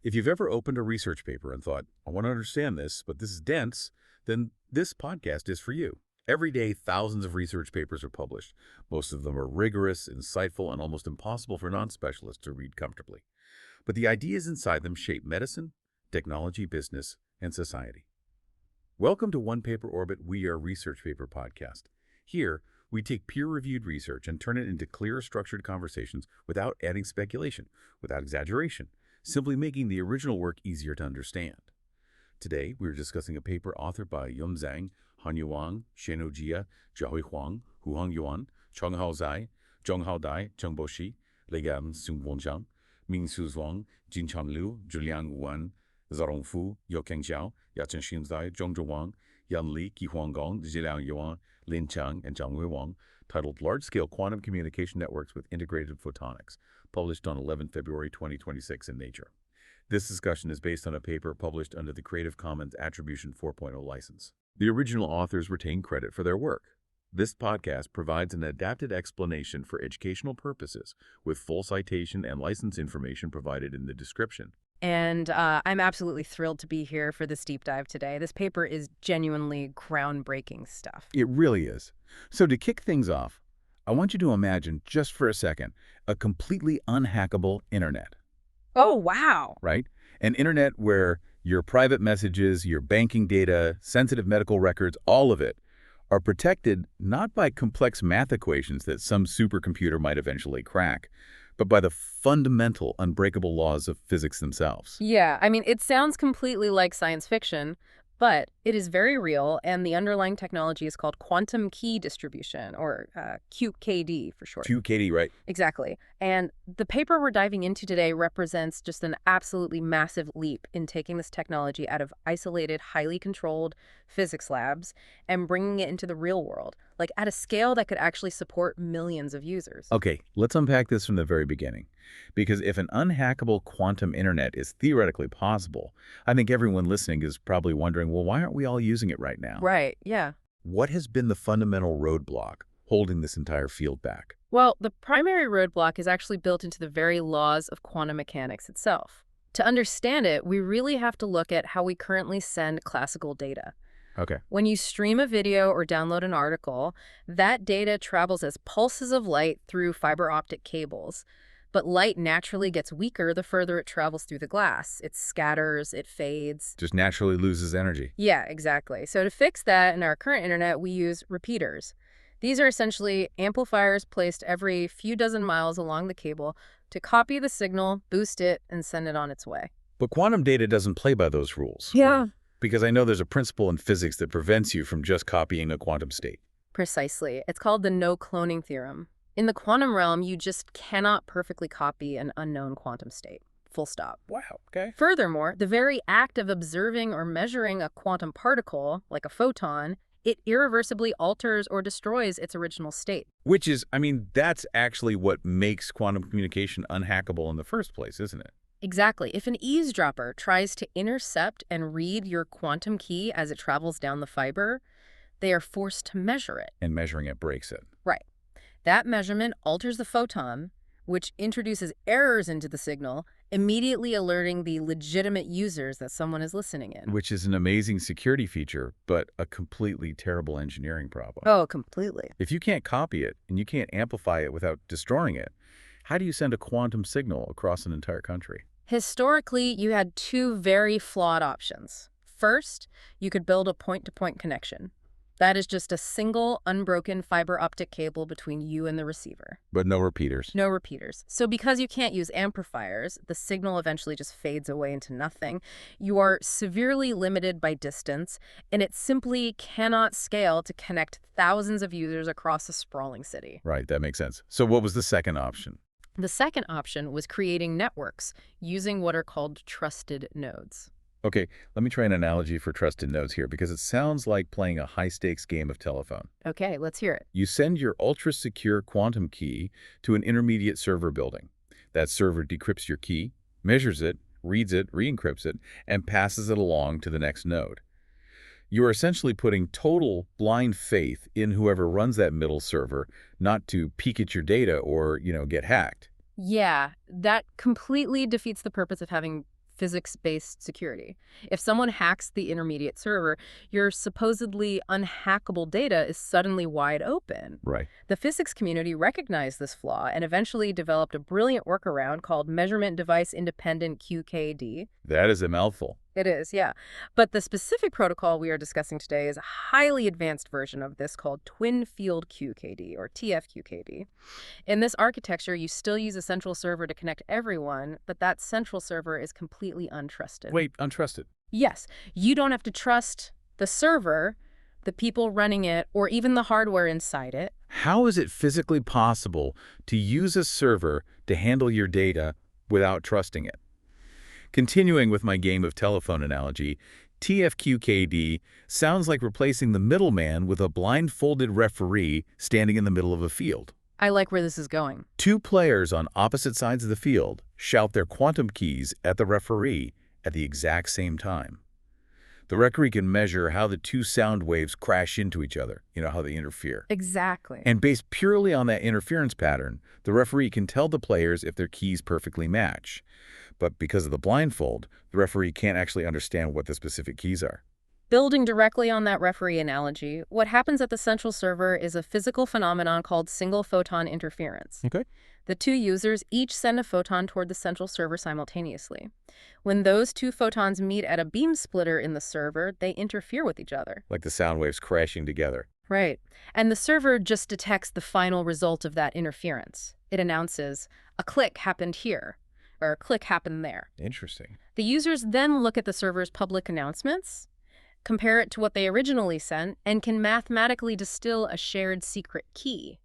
If you've ever opened a research paper and thought, I want to understand this, but this is dense, then this podcast is for you. Every day, thousands of research papers are published. Most of them are rigorous, insightful, and almost impossible for non-specialists to read comfortably. But the ideas inside them shape medicine, technology, business, and society. Welcome to One Paper Orbit, We Are Research Paper podcast. Here, we take peer-reviewed research and turn it into clear, structured conversations without adding speculation, without exaggeration, simply making the original work easier to understand. Today, we're discussing a paper authored by Yun Zhang, Hanyu Wang, Shenhou Jia, Jiahui Huang, Huhang Yuan, Chonghao Zai, Zhonghao Dai, Chengbo Shi, Legam Sungbong Zhang, Mingsu Zhuang, Jinchan Liu, Zhuliang Wan, Zarong Fu, Youkeng Xiao, Yacheng Xinzai, Zhongzhou Wang, Yan Li, Qihuang Gong, Zhiliang Yuan, Lin Chang, and Zhang Wei Wang, titled Large-Scale Quantum Communication Networks with Integrated Photonics, published on 11 February 2026 in Nature. This discussion is based on a paper published under the Creative Commons Attribution 4.0 license. The original authors retain credit for their work. This podcast provides an adapted explanation for educational purposes, with full citation and license information provided in the description. And I'm absolutely thrilled to be here for this deep dive today. This paper is genuinely groundbreaking stuff. It really is. So to kick things off, I want you to imagine, just for a second, a completely unhackable internet. Oh, wow. Right? An internet where your private messages, your banking data, sensitive medical records, all of it, are protected not by complex math equations that some supercomputer might eventually crack, but by the fundamental, unbreakable laws of physics themselves. Yeah, I mean, it sounds completely like science fiction, but it is very real, and the underlying technology is called quantum key distribution, or QKD for short. QKD, right? Exactly. And the paper we're diving into today represents just an absolutely massive leap in taking this technology out of isolated, highly controlled physics labs and bringing it into the real world, like at a scale that could actually support millions of users. Okay, let's unpack this from the very beginning. Because if an unhackable quantum internet is theoretically possible, I think everyone listening is probably wondering, well, why aren't we all using it right now? Right, yeah. What has been the fundamental roadblock holding this entire field back? Well, the primary roadblock is actually built into the very laws of quantum mechanics itself. To understand it, we really have to look at how we currently send classical data. Okay. When you stream a video or download an article, that data travels as pulses of light through fiber optic cables. But light naturally gets weaker the further it travels through the glass. It scatters, it fades. Just naturally loses energy. Yeah, exactly. So to fix that in our current internet, we use repeaters. These are essentially amplifiers placed every few dozen miles along the cable to copy the signal, boost it, and send it on its way. But quantum data doesn't play by those rules. Yeah. Because I know there's a principle in physics that prevents you from just copying a quantum state. Precisely. It's called the no-cloning theorem. In the quantum realm, you just cannot perfectly copy an unknown quantum state. Full stop. Wow, okay. Furthermore, the very act of observing or measuring a quantum particle, like a photon, it irreversibly alters or destroys its original state. Which is, I mean, that's actually what makes quantum communication unhackable in the first place, isn't it? Exactly. If an eavesdropper tries to intercept and read your quantum key as it travels down the fiber, they are forced to measure it. And measuring it breaks it. Right. That measurement alters the photon, which introduces errors into the signal, immediately alerting the legitimate users that someone is listening in. Which is an amazing security feature, but a completely terrible engineering problem. Oh, completely. If you can't copy it and you can't amplify it without destroying it, how do you send a quantum signal across an entire country? Historically, you had two very flawed options. First, you could build a point-to-point connection. That is just a single, unbroken fiber optic cable between you and the receiver. But no repeaters. No repeaters. So because you can't use amplifiers, the signal eventually just fades away into nothing. You are severely limited by distance, and it simply cannot scale to connect thousands of users across a sprawling city. Right, that makes sense. So what was the second option? The second option was creating networks using what are called trusted nodes. Okay, let me try an analogy for trusted nodes here, because it sounds like playing a high-stakes game of telephone. Okay, let's hear it. You send your ultra-secure quantum key to an intermediate server building. That server decrypts your key, measures it, reads it, re-encrypts it, and passes it along to the next node. You are essentially putting total blind faith in whoever runs that middle server, not to peek at your data or, get hacked. Yeah, that completely defeats the purpose of having physics-based security. If someone hacks the intermediate server, your supposedly unhackable data is suddenly wide open. Right. The physics community recognized this flaw and eventually developed a brilliant workaround called Measurement Device Independent QKD. That is a mouthful. It is, yeah. But the specific protocol we are discussing today is a highly advanced version of this called Twin Field QKD, or TF-QKD. In this architecture, you still use a central server to connect everyone, but that central server is completely untrusted. Wait, untrusted? Yes, you don't have to trust the server, the people running it, or even the hardware inside it. How is it physically possible to use a server to handle your data without trusting it? Continuing with my game of telephone analogy, TF-QKD sounds like replacing the middleman with a blindfolded referee standing in the middle of a field. I like where this is going. Two players on opposite sides of the field shout their quantum keys at the referee at the exact same time. The referee can measure how the two sound waves crash into each other, how they interfere. Exactly. And based purely on that interference pattern, the referee can tell the players if their keys perfectly match. But because of the blindfold, the referee can't actually understand what the specific keys are. Building directly on that referee analogy, what happens at the central server is a physical phenomenon called single photon interference. Okay. The two users each send a photon toward the central server simultaneously. When those two photons meet at a beam splitter in the server, they interfere with each other. Like the sound waves crashing together. Right. And the server just detects the final result of that interference. It announces, a click happened here, or a click happened there. Interesting. The users then look at the server's public announcements, compare it to what they originally sent, and can mathematically distill a shared secret key.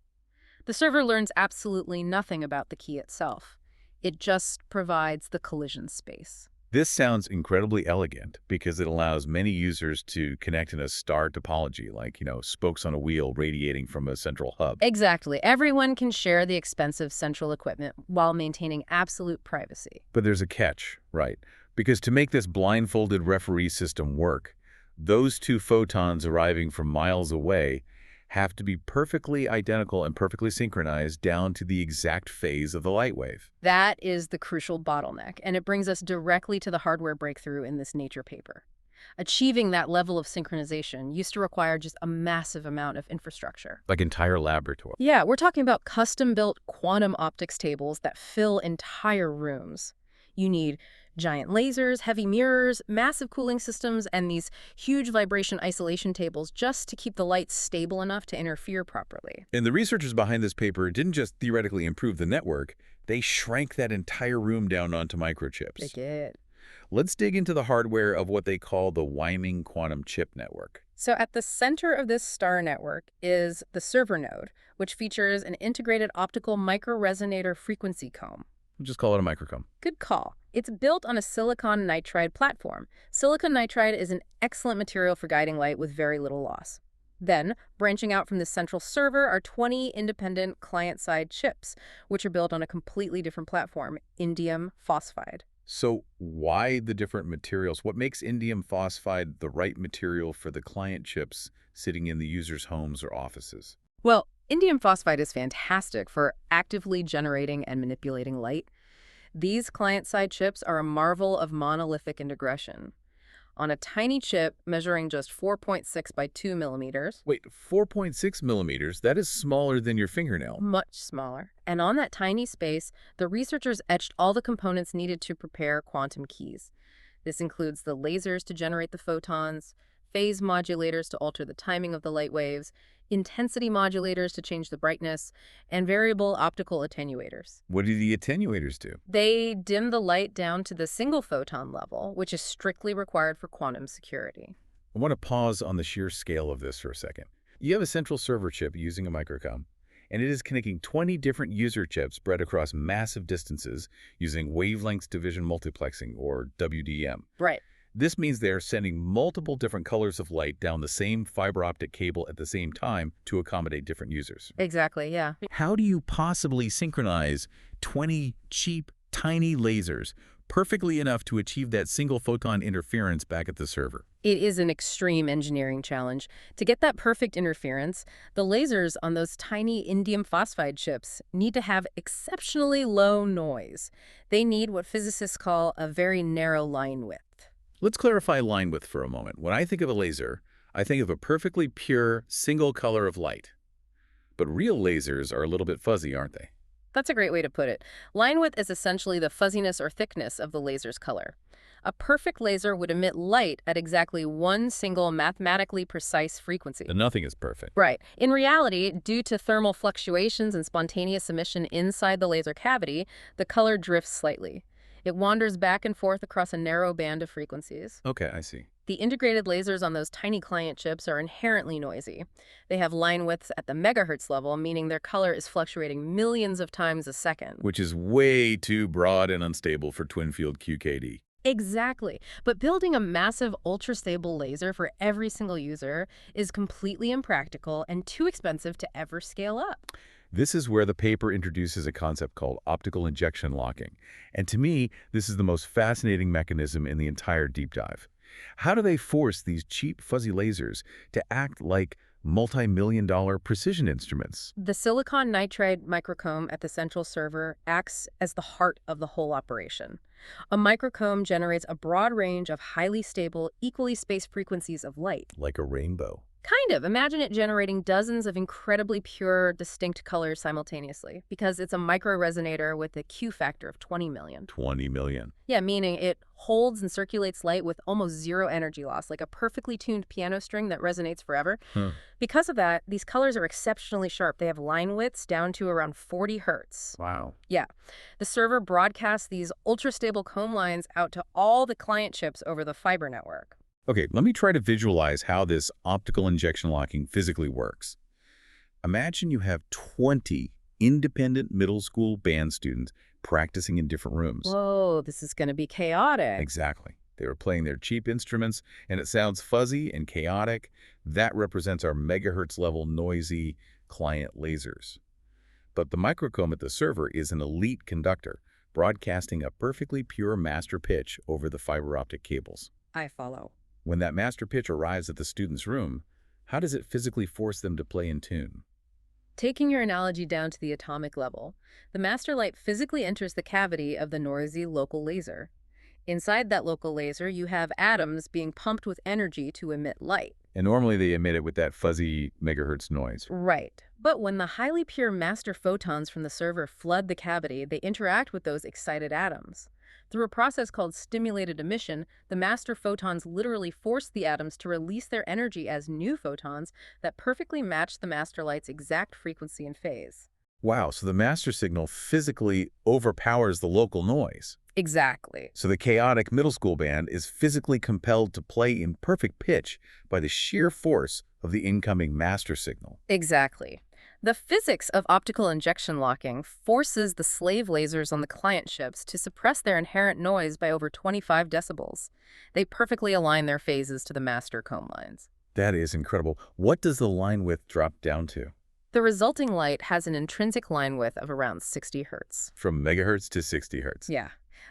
The server learns absolutely nothing about the key itself. It just provides the collision space. This sounds incredibly elegant because it allows many users to connect in a star topology, like, spokes on a wheel radiating from a central hub. Exactly. Everyone can share the expensive central equipment while maintaining absolute privacy. But there's a catch, right? Because to make this blindfolded referee system work, those two photons arriving from miles away have to be perfectly identical and perfectly synchronized down to the exact phase of the light wave. That is the crucial bottleneck, and it brings us directly to the hardware breakthrough in this Nature paper. Achieving that level of synchronization used to require just a massive amount of infrastructure. Like entire laboratory. Yeah, we're talking about custom-built quantum optics tables that fill entire rooms. You need giant lasers, heavy mirrors, massive cooling systems, and these huge vibration isolation tables just to keep the light stable enough to interfere properly. And the researchers behind this paper didn't just theoretically improve the network, they shrank that entire room down onto microchips. They did. Let's dig into the hardware of what they call the Wyoming quantum chip network. So at the center of this star network is the server node, which features an integrated optical microresonator frequency comb. We'll just call it a microcomb. Good call. It's built on a silicon nitride platform. Silicon nitride is an excellent material for guiding light with very little loss. Then, branching out from the central server are 20 independent client-side chips, which are built on a completely different platform, indium phosphide. So why the different materials? What makes indium phosphide the right material for the client chips sitting in the user's homes or offices? Well, indium phosphide is fantastic for actively generating and manipulating light. These client-side chips are a marvel of monolithic integration. On a tiny chip measuring just 4.6 by 2 millimeters. Wait, 4.6 millimeters? That is smaller than your fingernail. Much smaller. And on that tiny space, the researchers etched all the components needed to prepare quantum keys. This includes the lasers to generate the photons, phase modulators to alter the timing of the light waves, intensity modulators to change the brightness, and variable optical attenuators. What do the attenuators do? They dim the light down to the single photon level, which is strictly required for quantum security. I want to pause on the sheer scale of this for a second. You have a central server chip using a microcomb, and it is connecting 20 different user chips spread across massive distances using wavelength division multiplexing, or WDM. Right. This means they are sending multiple different colors of light down the same fiber optic cable at the same time to accommodate different users. Exactly, yeah. How do you possibly synchronize 20 cheap, tiny lasers perfectly enough to achieve that single photon interference back at the server. It is an extreme engineering challenge. To get that perfect interference, the lasers on those tiny indium phosphide chips need to have exceptionally low noise. They need what physicists call a very narrow line width. Let's clarify line width for a moment. When I think of a laser, I think of a perfectly pure single color of light. But real lasers are a little bit fuzzy, aren't they? That's a great way to put it. Line width is essentially the fuzziness or thickness of the laser's color. A perfect laser would emit light at exactly one single mathematically precise frequency. And nothing is perfect. Right. In reality, due to thermal fluctuations and spontaneous emission inside the laser cavity, the color drifts slightly. It wanders back and forth across a narrow band of frequencies. Okay, I see. The integrated lasers on those tiny client chips are inherently noisy. They have line widths at the megahertz level, meaning their color is fluctuating millions of times a second. Which is way too broad and unstable for twin-field QKD. Exactly. But building a massive, ultra-stable laser for every single user is completely impractical and too expensive to ever scale up. This is where the paper introduces a concept called optical injection locking. And to me, this is the most fascinating mechanism in the entire deep dive. How do they force these cheap, fuzzy lasers to act like multi-million-dollar precision instruments? The silicon nitride microcomb at the central server acts as the heart of the whole operation. A microcomb generates a broad range of highly stable, equally spaced frequencies of light. Like a rainbow. Kind of. Imagine it generating dozens of incredibly pure, distinct colors simultaneously, because it's a microresonator with a Q factor of 20 million. 20 million. Yeah, meaning it holds and circulates light with almost zero energy loss, like a perfectly tuned piano string that resonates forever. Because of that, these colors are exceptionally sharp. They have line widths down to around 40 hertz. Wow. Yeah. The server broadcasts these ultra-stable comb lines out to all the client chips over the fiber network. Okay, let me try to visualize how this optical injection locking physically works. Imagine you have 20 independent middle school band students practicing in different rooms. Whoa, this is going to be chaotic. Exactly. They were playing their cheap instruments, and it sounds fuzzy and chaotic. That represents our megahertz level noisy client lasers. But the microcomb at the server is an elite conductor, broadcasting a perfectly pure master pitch over the fiber optic cables. I follow. When that master pitch arrives at the student's room, how does it physically force them to play in tune? Taking your analogy down to the atomic level, the master light physically enters the cavity of the noisy local laser. Inside that local laser, you have atoms being pumped with energy to emit light. And normally they emit it with that fuzzy megahertz noise. Right. But when the highly pure master photons from the server flood the cavity, they interact with those excited atoms. Through a process called stimulated emission, the master photons literally force the atoms to release their energy as new photons that perfectly match the master light's exact frequency and phase. Wow, so the master signal physically overpowers the local noise. Exactly. So the chaotic middle school band is physically compelled to play in perfect pitch by the sheer force of the incoming master signal. Exactly. The physics of optical injection locking forces the slave lasers on the client chips to suppress their inherent noise by over 25 decibels. They perfectly align their phases to the master comb lines. That is incredible. What does the line width drop down to? The resulting light has an intrinsic line width of around 60 hertz. From megahertz to 60 hertz. Yeah.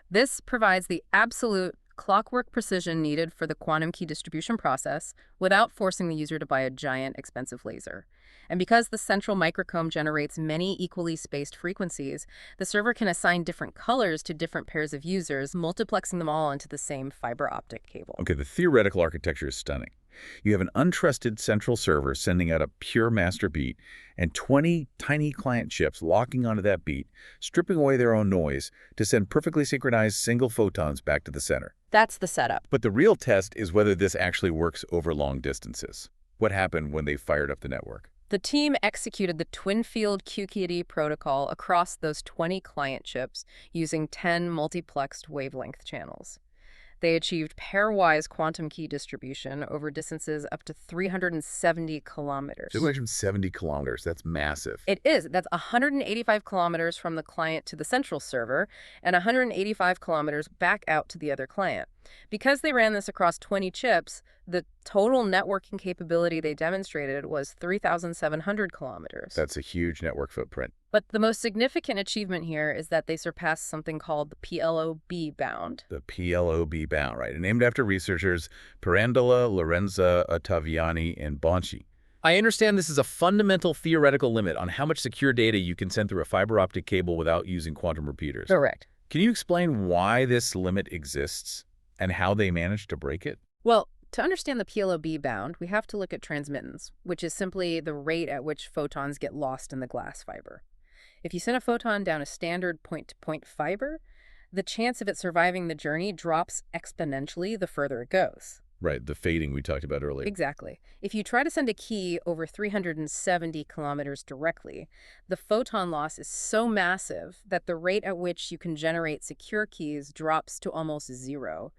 This provides the absolute clockwork precision needed for the quantum key distribution process without forcing the user to buy a giant, expensive laser. And because the central microcomb generates many equally spaced frequencies, the server can assign different colors to different pairs of users, multiplexing them all into the same fiber optic cable. Okay, the theoretical architecture is stunning. You have an untrusted central server sending out a pure master beat and 20 tiny client chips locking onto that beat, stripping away their own noise to send perfectly synchronized single photons back to the center. That's the setup. But the real test is whether this actually works over long distances. What happened when they fired up the network? The team executed the twin-field QKD protocol across those 20 client chips using 10 multiplexed wavelength channels. They achieved pairwise quantum key distribution over distances up to 370 kilometers. 270 kilometers. That's massive. It is. That's 185 kilometers from the client to the central server and 185 kilometers back out to the other client. Because they ran this across 20 chips, the total networking capability they demonstrated was 3,700 kilometers. That's a huge network footprint. But the most significant achievement here is that they surpassed something called the PLOB bound. The PLOB bound, right? And named after researchers Pirandello, Lorenza, Ottaviani, and Bonci. I understand this is a fundamental theoretical limit on how much secure data you can send through a fiber optic cable without using quantum repeaters. Correct. Can you explain why this limit exists and how they managed to break it? Well, to understand the PLOB bound, we have to look at transmittance, which is simply the rate at which photons get lost in the glass fiber. If you send a photon down a standard point-to-point fiber, the chance of it surviving the journey drops exponentially the further it goes. Right, the fading we talked about earlier. Exactly. If you try to send a key over 370 kilometers directly, the photon loss is so massive that the rate at which you can generate secure keys drops to almost zero.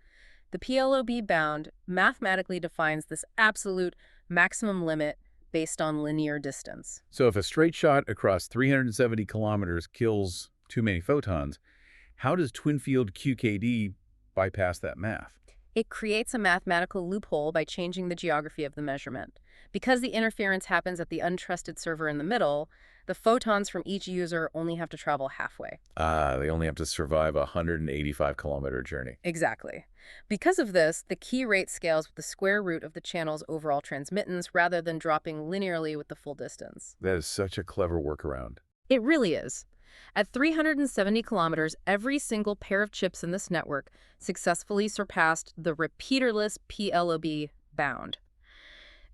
The PLOB bound mathematically defines this absolute maximum limit based on linear distance. So if a straight shot across 370 kilometers kills too many photons, how does twin-field QKD bypass that math? It creates a mathematical loophole by changing the geography of the measurement. Because the interference happens at the untrusted server in the middle, the photons from each user only have to travel halfway. They only have to survive a 185-kilometer journey. Exactly. Because of this, the key rate scales with the square root of the channel's overall transmittance rather than dropping linearly with the full distance. That is such a clever workaround. It really is. At 370 kilometers, every single pair of chips in this network successfully surpassed the repeaterless PLOB bound.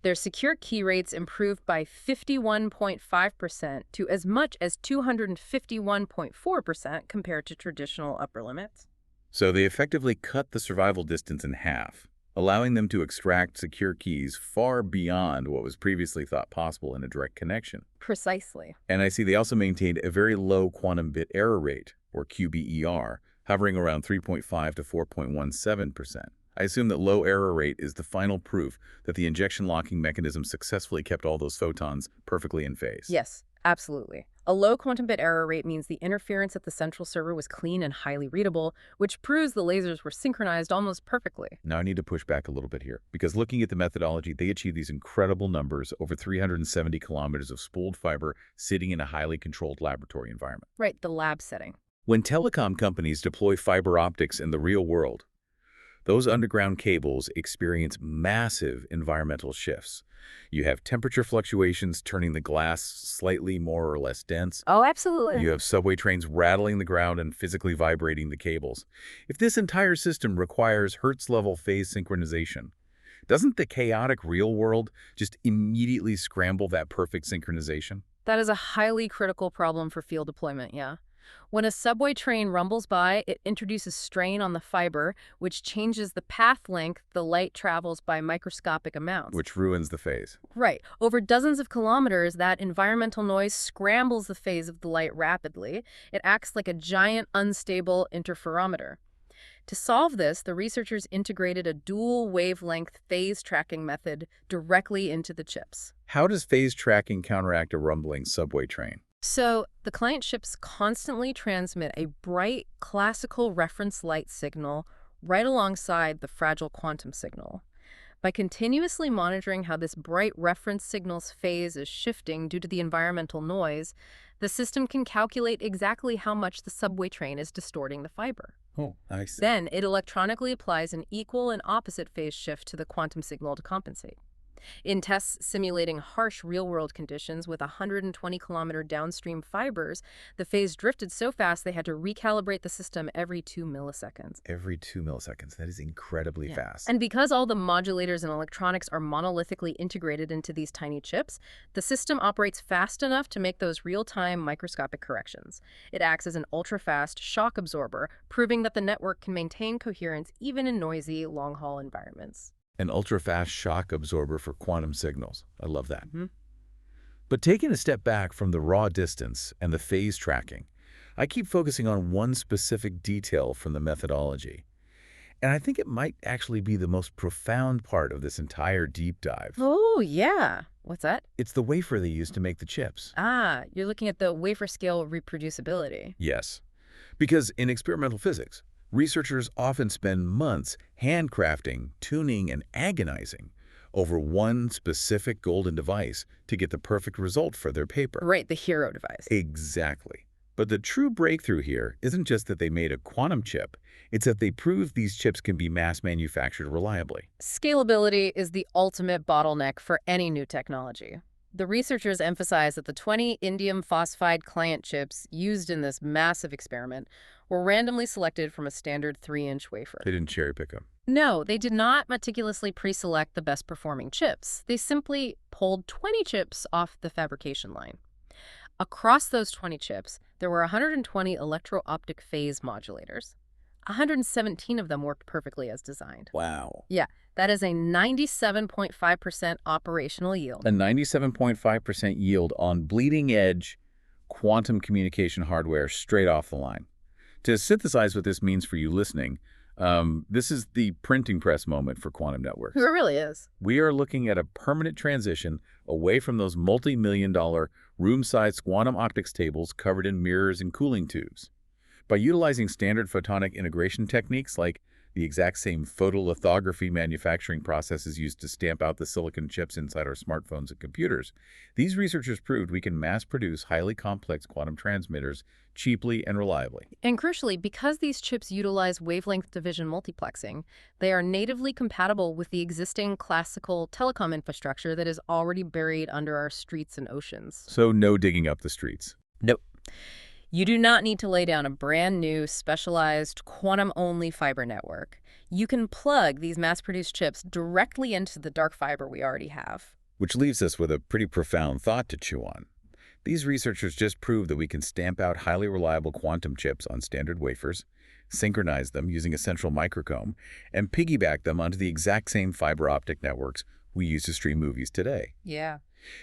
Their secure key rates improved by 51.5% to as much as 251.4% compared to traditional upper limits. So they effectively cut the survival distance in half, allowing them to extract secure keys far beyond what was previously thought possible in a direct connection. Precisely. And I see they also maintained a very low quantum bit error rate, or QBER, hovering around 3.5 to 4.17%. I assume that low error rate is the final proof that the injection locking mechanism successfully kept all those photons perfectly in phase. Yes, absolutely. A low quantum bit error rate means the interference at the central server was clean and highly readable, which proves the lasers were synchronized almost perfectly. Now I need to push back a little bit here, because looking at the methodology, they achieved these incredible numbers over 370 kilometers of spooled fiber sitting in a highly controlled laboratory environment. Right, the lab setting. When telecom companies deploy fiber optics in the real world, those underground cables experience massive environmental shifts. You have temperature fluctuations turning the glass slightly more or less dense. Oh, absolutely. You have subway trains rattling the ground and physically vibrating the cables. If this entire system requires Hertz-level phase synchronization, doesn't the chaotic real world just immediately scramble that perfect synchronization? That is a highly critical problem for field deployment, yeah. When a subway train rumbles by, it introduces strain on the fiber, which changes the path length the light travels by microscopic amounts. Which ruins the phase. Right. Over dozens of kilometers, that environmental noise scrambles the phase of the light rapidly. It acts like a giant, unstable interferometer. To solve this, the researchers integrated a dual wavelength phase tracking method directly into the chips. How does phase tracking counteract a rumbling subway train? So, the client chips constantly transmit a bright, classical reference light signal right alongside the fragile quantum signal. By continuously monitoring how this bright reference signal's phase is shifting due to the environmental noise, the system can calculate exactly how much the subway train is distorting the fiber. Oh, I see. Then, it electronically applies an equal and opposite phase shift to the quantum signal to compensate. In tests simulating harsh real-world conditions with 120-kilometer downstream fibers, the phase drifted so fast they had to recalibrate the system every 2 milliseconds. Every 2 milliseconds. That is incredibly fast. And because all the modulators and electronics are monolithically integrated into these tiny chips, the system operates fast enough to make those real-time microscopic corrections. It acts as an ultra-fast shock absorber, proving that the network can maintain coherence even in noisy, long-haul environments. An ultra-fast shock absorber for quantum signals. I love that. But taking a step back from the raw distance and the phase tracking, I keep focusing on one specific detail from the methodology. And I think it might actually be the most profound part of this entire deep dive. Oh, yeah. What's that? It's the wafer they use to make the chips. Ah, you're looking at the wafer-scale reproducibility. Yes. Because in experimental physics, Researchers often spend months handcrafting, tuning, and agonizing over one specific golden device to get the perfect result for their paper. Right, the hero device. Exactly. But the true breakthrough here isn't just that they made a quantum chip, it's that they proved these chips can be mass-manufactured reliably. Scalability is the ultimate bottleneck for any new technology. The researchers emphasize that the 20 indium phosphide client chips used in this massive experiment were randomly selected from a standard 3-inch wafer. They didn't cherry-pick them. No, they did not meticulously pre-select the best performing chips. They simply pulled 20 chips off the fabrication line. Across those 20 chips, there were 120 electro-optic phase modulators. 117 of them worked perfectly as designed. Wow. Yeah, that is a 97.5% operational yield. A 97.5% yield on bleeding-edge quantum communication hardware straight off the line. To synthesize what this means for you listening, this is the printing press moment for quantum networks. It really is. We are looking at a permanent transition away from those multi-million-dollar room-sized quantum optics tables covered in mirrors and cooling tubes. By utilizing standard photonic integration techniques like the exact same photolithography manufacturing processes used to stamp out the silicon chips inside our smartphones and computers, these researchers proved we can mass-produce highly complex quantum transmitters cheaply and reliably. And crucially, because these chips utilize wavelength division multiplexing, they are natively compatible with the existing classical telecom infrastructure that is already buried under our streets and oceans. So no digging up the streets. Nope. You do not need to lay down a brand new, specialized, quantum-only fiber network. You can plug these mass-produced chips directly into the dark fiber we already have. Which leaves us with a pretty profound thought to chew on. These researchers just proved that we can stamp out highly reliable quantum chips on standard wafers, synchronize them using a central microcomb, and piggyback them onto the exact same fiber optic networks we use to stream movies today. Yeah.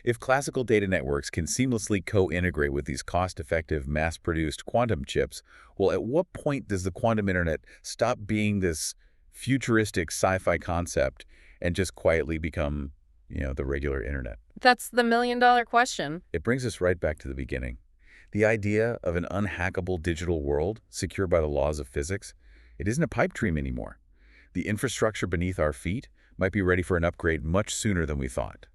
If classical data networks can seamlessly co-integrate with these cost-effective, mass-produced quantum chips, well, at what point does the quantum internet stop being this futuristic sci-fi concept and just quietly become, the regular internet? That's the million-dollar question. It brings us right back to the beginning. The idea of an unhackable digital world secured by the laws of physics, it isn't a pipe dream anymore. The infrastructure beneath our feet might be ready for an upgrade much sooner than we thought.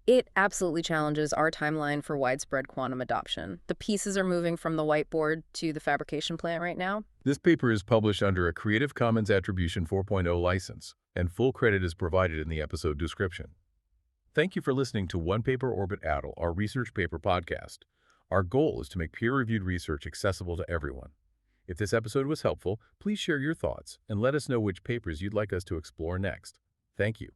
It absolutely challenges our timeline for widespread quantum adoption. The pieces are moving from the whiteboard to the fabrication plant right now. This paper is published under a Creative Commons Attribution 4.0 license, and full credit is provided in the episode description. Thank you for listening to One Paper Orbit ATL, our research paper podcast. Our goal is to make peer-reviewed research accessible to everyone. If this episode was helpful, please share your thoughts and let us know which papers you'd like us to explore next. Thank you.